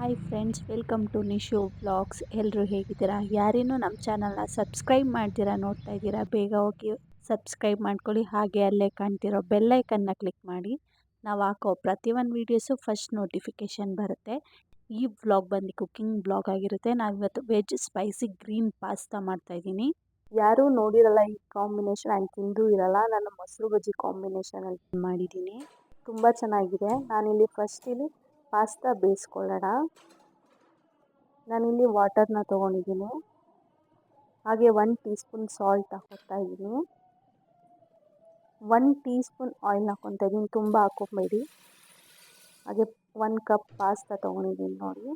Hi friends, welcome to Nishu vlogs. ಎಲ್ಲರೂ ಹೇಗಿದ್ದೀರಾ? ಯಾರೇನೂ ನಮ್ಮ ಚಾನಲ್ನ ಸಬ್ಸ್ಕ್ರೈಬ್ ಮಾಡ್ತೀರಾ ನೋಡ್ತಾ ಇದ್ದೀರಾ, ಬೇಗ ಹೋಗಿ ಸಬ್ಸ್ಕ್ರೈಬ್ ಮಾಡ್ಕೊಳ್ಳಿ. ಹಾಗೆ ಅಲ್ಲೇ ಕಾಣ್ತಿರೋ ಬೆಲ್ಲೈಕನ್ನ ಕ್ಲಿಕ್ ಮಾಡಿ. ನಾವು ಹಾಕೋ ಪ್ರತಿಯೊಂದು ವೀಡಿಯೋಸು ಫಸ್ಟ್ ನೋಟಿಫಿಕೇಷನ್ ಬರುತ್ತೆ. ಈ ವ್ಲಾಗ್ ಬಂದು ಕುಕ್ಕಿಂಗ್ ವ್ಲಾಗ್ ಆಗಿರುತ್ತೆ. ನಾವಿವತ್ತು ವೆಜ್ ಸ್ಪೈಸಿ ಗ್ರೀನ್ ಪಾಸ್ತಾ ಮಾಡ್ತಾಯಿದ್ದೀನಿ. ಯಾರೂ ನೋಡಿರಲ್ಲ ಈ ಕಾಂಬಿನೇಷನ್ ಆ್ಯಂಡ್ ತಿಂದು ಇರಲ್ಲ. ನಾನು ಮೊಸರು ಬಜ್ಜಿ ಕಾಂಬಿನೇಷನಲ್ಲಿ ಮಾಡಿದ್ದೀನಿ. ತುಂಬ ಚೆನ್ನಾಗಿದೆ. ನಾನಿಲ್ಲಿ ಫಸ್ಟ್ ಪಾಸ್ತಾ ಬೇಯಿಸ್ಕೊಳ್ಳೋಣ. ನಾನಿಲ್ಲಿ ವಾಟರ್ನ ತೊಗೊಂಡಿದ್ದೀನಿ. ಹಾಗೆ 1 ಟೀ ಸ್ಪೂನ್ ಸಾಲ್ಟ್ ಹಾಕ್ಕೊತಾ ಇದ್ದೀನಿ. 1 ಟೀ ಸ್ಪೂನ್ ಆಯಿಲ್ ಹಾಕ್ಕೊತಾ ಇದ್ದೀನಿ, ತುಂಬ ಹಾಕ್ಕೊಬೇಡಿ. ಹಾಗೆ 1 ಕಪ್ ಪಾಸ್ತಾ ತೊಗೊಂಡಿದ್ದೀನಿ ನೋಡಿ.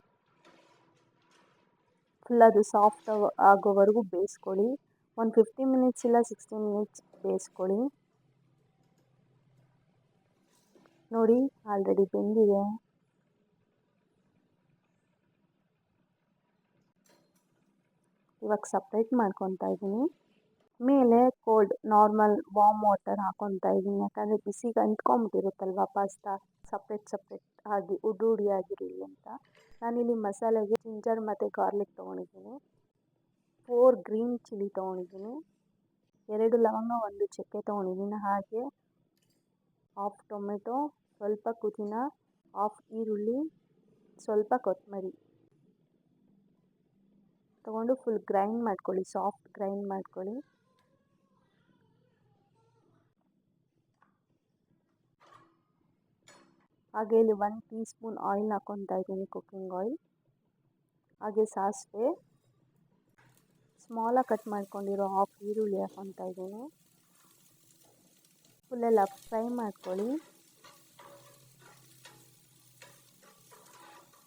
ಫುಲ್ ಅದು ಸಾಫ್ಟ್ ಆಗೋವರೆಗೂ ಬೇಯಿಸ್ಕೊಳ್ಳಿ. ಒಂದು 15 ಮಿನಿಟ್ಸ್ ಇಲ್ಲ 16 ಮಿನಿಟ್ಸ್ ಬೇಯಿಸ್ಕೊಳ್ಳಿ. ನೋಡಿ, ಆಲ್ರೆಡಿ ಬೆಂದಿದೆ. ಇವಾಗ ಸಪ್ರೇಟ್ ಮಾಡ್ಕೊತಾ ಇದ್ದೀನಿ. ಮೇಲೆ ಕೋಲ್ಡ್ ನಾರ್ಮಲ್ ವಾಮ್ ವಾಟರ್ ಹಾಕ್ಕೊತಾ ಇದ್ದೀನಿ, ಯಾಕಂದರೆ ಬಿಸಿಗೆ ಅಂಟ್ಕೊಂಬಿಟ್ಟಿರುತ್ತಲ್ವ ಪಾಸ್ತಾ, ಸಪ್ರೇಟ್ ಆಗಿ ಉಡಿ ಆಗಿರಲಿ ಅಂತ. ನಾನಿಲ್ಲಿ ಮಸಾಲೆಗೆ ಜಿಂಜರ್ ಮತ್ತು ಗಾರ್ಲಿಕ್ ತೊಗೊಂಡಿದ್ದೀನಿ. 4 ಗ್ರೀನ್ ಚಿಲ್ಲಿ ತೊಗೊಂಡಿದ್ದೀನಿ. 2 ಲವಂಗ, 1 ಚಕ್ಕೆ ತೊಗೊಂಡಿದ್ದೀನಿ. ಹಾಗೆ 1/2 ಟೊಮೆಟೊ, ಸ್ವಲ್ಪ ಪುದೀನ, 1/2 ಈರುಳ್ಳಿ, ಸ್ವಲ್ಪ ಕೊತ್ತಂಬರಿ ತೊಗೊಂಡು ಫುಲ್ ಗ್ರೈಂಡ್ ಮಾಡ್ಕೊಳ್ಳಿ, ಸಾಫ್ಟ್ ಗ್ರೈಂಡ್ ಮಾಡ್ಕೊಳ್ಳಿ. ಹಾಗೆ ಇಲ್ಲಿ 1 ಟೀ ಸ್ಪೂನ್ ಆಯಿಲ್ ಹಾಕ್ಕೊತಾ ಇದ್ದೀನಿ, ಕುಕ್ಕಿಂಗ್ ಆಯಿಲ್. ಹಾಗೆ ಸಾಸಿವೆ, ಸ್ಮಾಲಾಗಿ ಕಟ್ ಮಾಡ್ಕೊಂಡಿರೋ 1/2 ಈರುಳ್ಳಿ ಹಾಕ್ಕೊತಾ ಇದ್ದೀನಿ. ಫುಲ್ಲೆಲ್ಲ ಫ್ರೈ ಮಾಡ್ಕೊಳ್ಳಿ.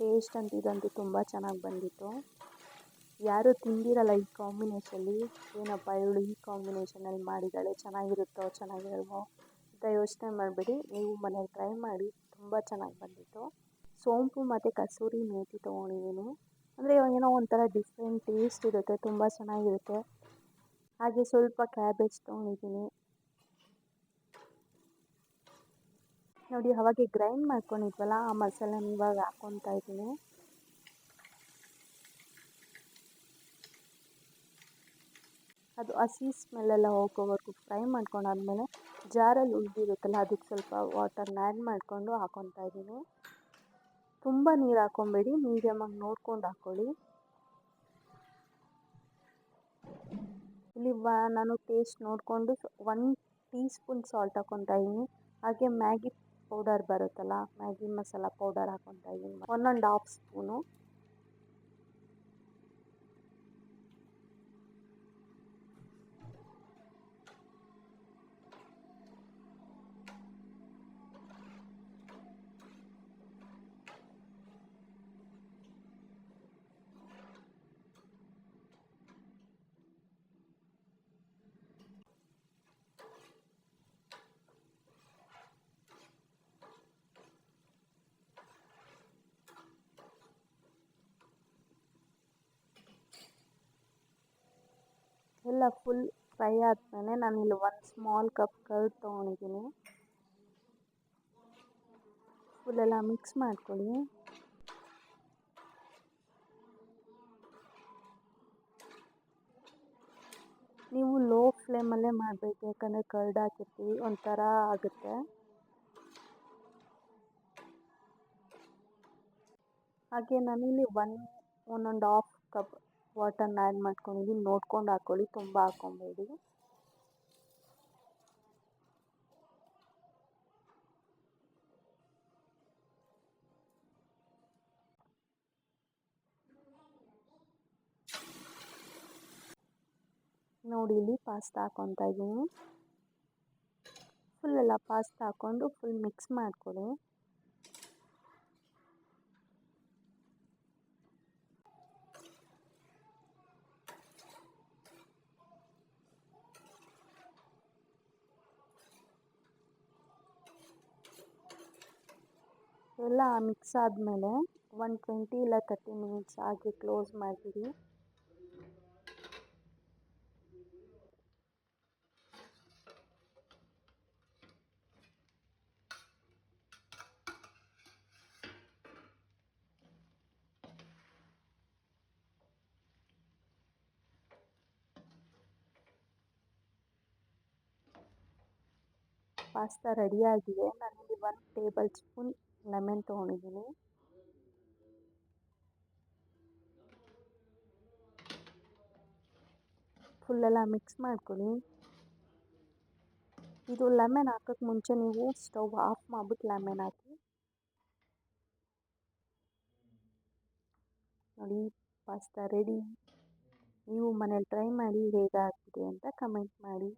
ಟೇಸ್ಟ್ ಅಂತ ಇದಂತೂ ತುಂಬ ಚೆನ್ನಾಗಿ ಬಂದಿತ್ತು. ಯಾರೂ ತಿಂದಿರಲ್ಲ ಈ ಕಾಂಬಿನೇಷನಲ್ಲಿ. ಏನಪ್ಪ ಇವಳು ಈ ಕಾಂಬಿನೇಷನಲ್ಲಿ ಮಾಡಿದ್ದಾಳೆ, ಚೆನ್ನಾಗಿರಲ್ವೋ ಅಂತ ಯೋಚನೆ ಮಾಡಬೇಡಿ. ನೀವು ಮನೇಲಿ ಟ್ರೈ ಮಾಡಿ, ತುಂಬ ಚೆನ್ನಾಗಿ ಬಂದಿತ್ತು. ಸೋಂಪು ಮತ್ತು ಕಸೂರಿ ಮೇಥಿ ತೊಗೊಂಡಿದ್ದೀನಿ. ಅಂದರೆ ಏನೋ ಒಂಥರ ಡಿಫ್ರೆಂಟ್ ಟೇಸ್ಟ್ ಇರುತ್ತೆ, ತುಂಬ ಚೆನ್ನಾಗಿರುತ್ತೆ. ಹಾಗೆ ಸ್ವಲ್ಪ ಕ್ಯಾಬೇಜ್ ತೊಗೊಂಡಿದ್ದೀನಿ ನೋಡಿ. ಅವಾಗೆ ಗ್ರೈಂಡ್ ಮಾಡ್ಕೊಂಡಿದ್ವಲ್ಲ, ಆ ಮಸಾಲೆನ ಇವಾಗ ಹಾಕ್ಕೊತಾ ಇದ್ದೀನಿ. ಅದು ಹಸಿ ಸ್ಮೆಲ್ಲೆಲ್ಲ ಹೋಗೋವರೆಗೂ ಫ್ರೈ ಮಾಡ್ಕೊಂಡಾದ್ಮೇಲೆ ಜಾರಲ್ಲಿ ಉಳಿದಿರುತ್ತಲ್ಲ, ಅದಕ್ಕೆ ಸ್ವಲ್ಪ ವಾಟರ್ನ ಆ್ಯಡ್ ಮಾಡಿಕೊಂಡು ಹಾಕ್ಕೊತಾ ಇದ್ದೀನಿ. ತುಂಬ ನೀರು ಹಾಕ್ಕೊಬೇಡಿ, ಮೀಡಿಯಮಾಗಿ ನೋಡ್ಕೊಂಡು ಹಾಕ್ಕೊಳ್ಳಿ. ಇಲ್ಲಿ ನಾನು ಟೇಸ್ಟ್ ನೋಡಿಕೊಂಡು 1 ಟೀ ಸ್ಪೂನ್ ಸಾಲ್ಟ್ ಹಾಕ್ಕೊತಾ ಇದ್ದೀನಿ. ಹಾಗೆ ಮ್ಯಾಗಿ ಪೌಡರ್ ಬರುತ್ತಲ್ಲ, ಮ್ಯಾಗಿ ಮಸಾಲ ಪೌಡರ್ ಹಾಕ್ಕೊತಾ ಇದ್ದೀನಿ, 1 1/2 ಸ್ಪೂನು. ಎಲ್ಲ ಫುಲ್ ಫ್ರೈ ಆದಮೇಲೆ ನಾನಿಲ್ಲಿ 1 ಸ್ಮಾಲ್ ಕಪ್ ಕರ್ಡ್ ತೊಗೊಂಡಿದ್ದೀನಿ. ಫುಲ್ಲೆಲ್ಲ ಮಿಕ್ಸ್ ಮಾಡ್ಕೊಳ್ಳಿ. ನೀವು ಲೋ ಫ್ಲೇಮಲ್ಲೇ ಮಾಡಬೇಕು, ಯಾಕಂದರೆ ಕರ್ಡ್ ಹಾಕಿರ್ತೀವಿ, ಒಂಥರ ಆಗುತ್ತೆ. ಹಾಗೆ ನಾನಿಲ್ಲಿ 1 1/2 ಕಪ್ ವಾಟರ್ನ ಆ್ಯಡ್ ಮಾಡ್ಕೊಂಡಿದ್ದೀನಿ. ನೋಡ್ಕೊಂಡು ಹಾಕ್ಕೊಳ್ಳಿ, ತುಂಬ ಹಾಕ್ಕೊಬೇಡಿ. ನೋಡಿ, ಇಲ್ಲಿ ಪಾಸ್ತಾ ಹಾಕ್ಕೊತಾ ಇದ್ದೀನಿ. ಫುಲ್ಲೆಲ್ಲ ಪಾಸ್ತಾ ಹಾಕ್ಕೊಂಡು ಫುಲ್ ಮಿಕ್ಸ್ ಮಾಡ್ಕೊಳ್ಳಿ. ಎಲ್ಲ ಮಿಕ್ಸ್ ಆದಮೇಲೆ 20 ಇಲ್ಲ 30 ಮಿನಿಟ್ಸ್ ಹಾಗೆ ಕ್ಲೋಸ್ ಮಾಡಿಬಿಡಿ. ಪಾಸ್ತಾ ರೆಡಿಯಾಗಿದೆ. ನಾನಿಲ್ಲಿ 1 ಟೇಬಲ್ ಸ್ಪೂನ್ ಲೆಮನ್ ತೊಗೊಂಡಿದ್ದೀನಿ. ಫುಲ್ಲೆಲ್ಲ ಮಿಕ್ಸ್ ಮಾಡ್ಕೊಳ್ಳಿ. ಇದು ಲೆಮನ್ ಹಾಕೋಕ್ಕೆ ಮುಂಚೆ ನೀವು ಸ್ಟವ್ ಆಫ್ ಮಾಡ್ಬಿಟ್ಟು ಲೆಮನ್ ಹಾಕಿ. ನೋಡಿ, ಪಾಸ್ತಾ ರೆಡಿ. ನೀವು ಮನೇಲಿ ಟ್ರೈ ಮಾಡಿ ಹೇಗಾಗ್ತಿದೆ ಅಂತ ಕಮೆಂಟ್ ಮಾಡಿ.